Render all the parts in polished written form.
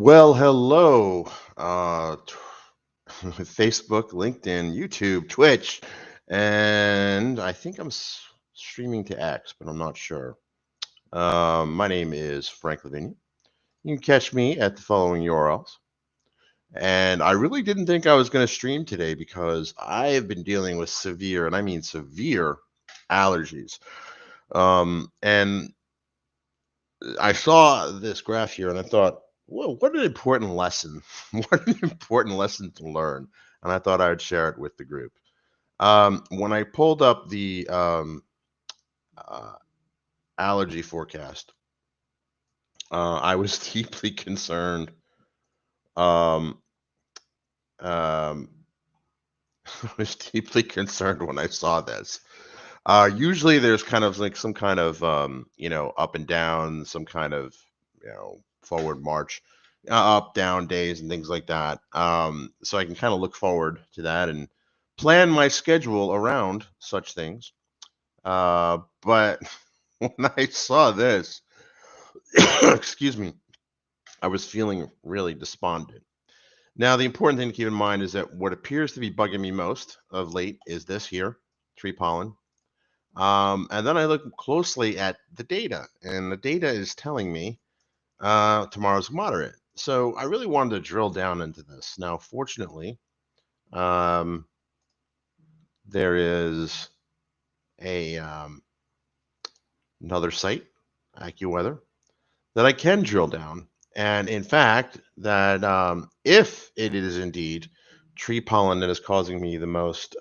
Well, hello. Facebook, LinkedIn, YouTube, Twitch, and I think I'm streaming to X, but I'm not sure. My name is Frank Lavinia. You can catch me at the following URLs. And I really didn't think I was going to stream today because I have been dealing with severe, and I mean severe, allergies. And I saw this graph here and I thought, whoa, what an important lesson. What an important lesson to learn. And I thought I would share it with the group. When I pulled up the uh, allergy forecast, I was deeply concerned. Um, um, I was deeply concerned when I saw this. Usually there's kind of like some kind of, up and down, some kind of, forward march, up, down days and things like that. So I can kind of look forward to that and plan my schedule around such things. But when I saw this, excuse me, I was feeling really despondent. Now, the important thing to keep in mind is that what appears to be bugging me most of late is this here, tree pollen. And then I look closely at the data, and the data is telling me tomorrow's moderate. So I really wanted to drill down into this. Now, fortunately, um, there is a another site, AccuWeather, that I can drill down. And in fact, that if it is indeed tree pollen that is causing me the most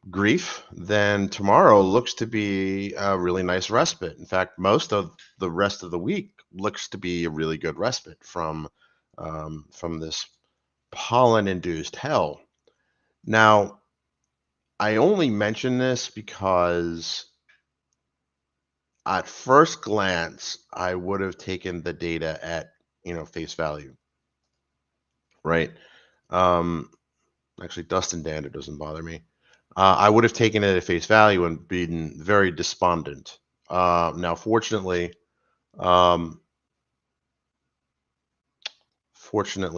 grief, then tomorrow looks to be a really nice respite. In fact, most of the rest of the week looks to be a really good respite from this pollen-induced hell. Now, I only mention this because at first glance, I would have taken the data at face value, right? Um, Actually, dust and dander doesn't bother me. I would have taken it at face value and been very despondent. Now, um, fortunately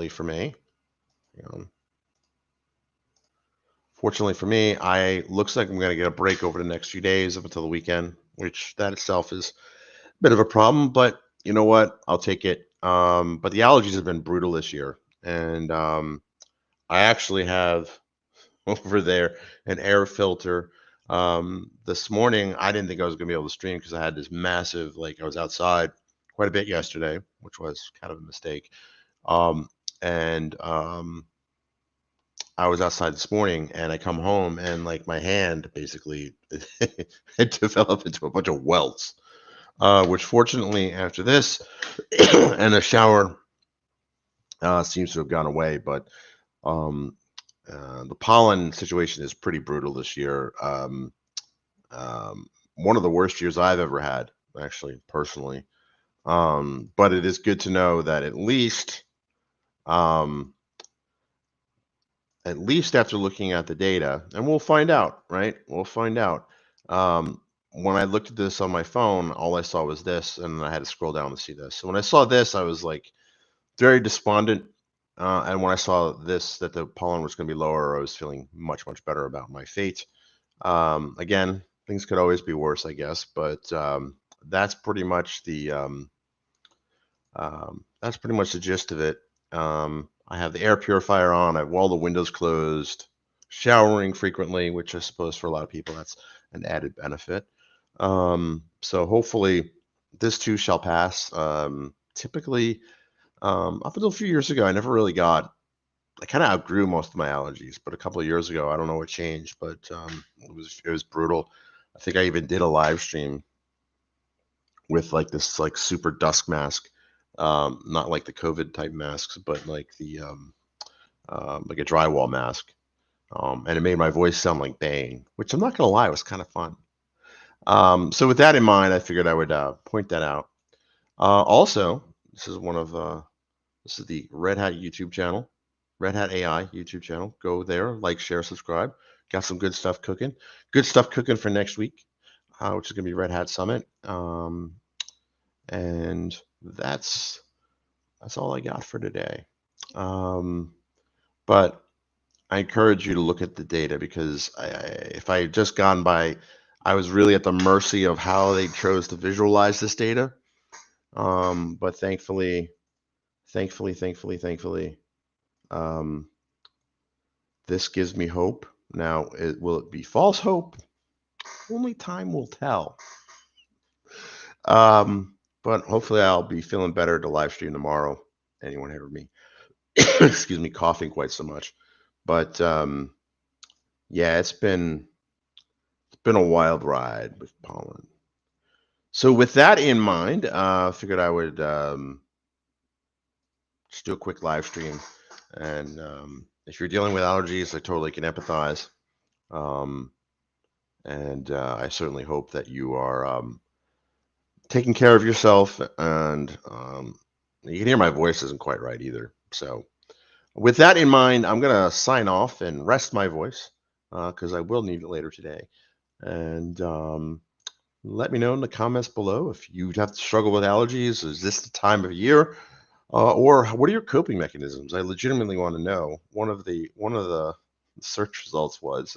for me, um, fortunately for me, I looks like I'm going to get a break over the next few days up until the weekend, which that itself is a bit of a problem. But you know what? I'll take it. But the allergies have been brutal this year, and I actually have over there an air filter. This morning, I didn't think I was going to be able to stream because I had this massive, like, I was outside quite a bit yesterday, which was kind of a mistake. Um, and I was outside this morning and I come home and, like, my hand basically it developed into a bunch of welts, which fortunately, after this and a shower, seems to have gone away. But um, the pollen situation is pretty brutal this year. One of the worst years I've ever had, actually, personally. But it is good to know that um, at least after looking at the data, and we'll find out, right? We'll find out. When I looked at this on my phone, all I saw was this, and I had to scroll down to see this. So when I saw this, I was like very despondent. And when I saw this, that the pollen was going to be lower, I was feeling much, much better about my fate. Again, things could always be worse, I guess, but that's pretty much that's pretty much the gist of it. I have the air purifier on. I have all the windows closed, showering frequently, which I suppose for a lot of people that's an added benefit. So hopefully this too shall pass. Typically, up until a few years ago, I never really got. I kind of outgrew most of my allergies, but a couple of years ago, I don't know what changed, but it was brutal. I think I even did a live stream with like this like super dusk mask, not like the COVID type masks, but like a drywall mask, and it made my voice sound like Bane, which I'm not gonna lie was kind of fun. So with that in mind, I figured I would point that out. Also, this is this is the Red Hat YouTube channel, Red Hat AI YouTube channel. Go there, like, share, subscribe. Got some good stuff cooking. Good stuff cooking for next week, which is gonna be Red Hat Summit. And that's all I got for today. But I encourage you to look at the data, because if I had just gone by, I was really at the mercy of how they chose to visualize this data. But thankfully, um, this gives me hope. Now, will it be false hope? Only time will tell. But hopefully I'll be feeling better to live stream tomorrow. Anyone heard me? Excuse me, coughing quite so much. But yeah, it's been a wild ride with pollen. So with that in mind, I figured I would just do a quick live stream. And if you're dealing with allergies, I totally can empathize. And I certainly hope that you are taking care of yourself. And you can hear my voice isn't quite right either. So with that in mind, I'm going to sign off and rest my voice, because I will need it later today. And let me know in the comments below if you have to struggle with allergies. Is this the time of year? Or what are your coping mechanisms? I legitimately want to know. One of the search results was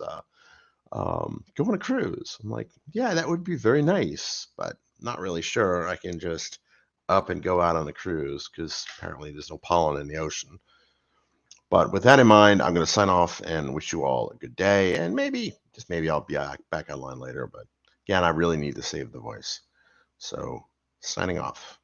go on a cruise. I'm like, yeah, that would be very nice, but not really sure I can just up and go out on a cruise, because apparently there's no pollen in the ocean. But with that in mind, I'm going to sign off and wish you all a good day. And maybe, just maybe, I'll be back online later. But again, I really need to save the voice. So signing off.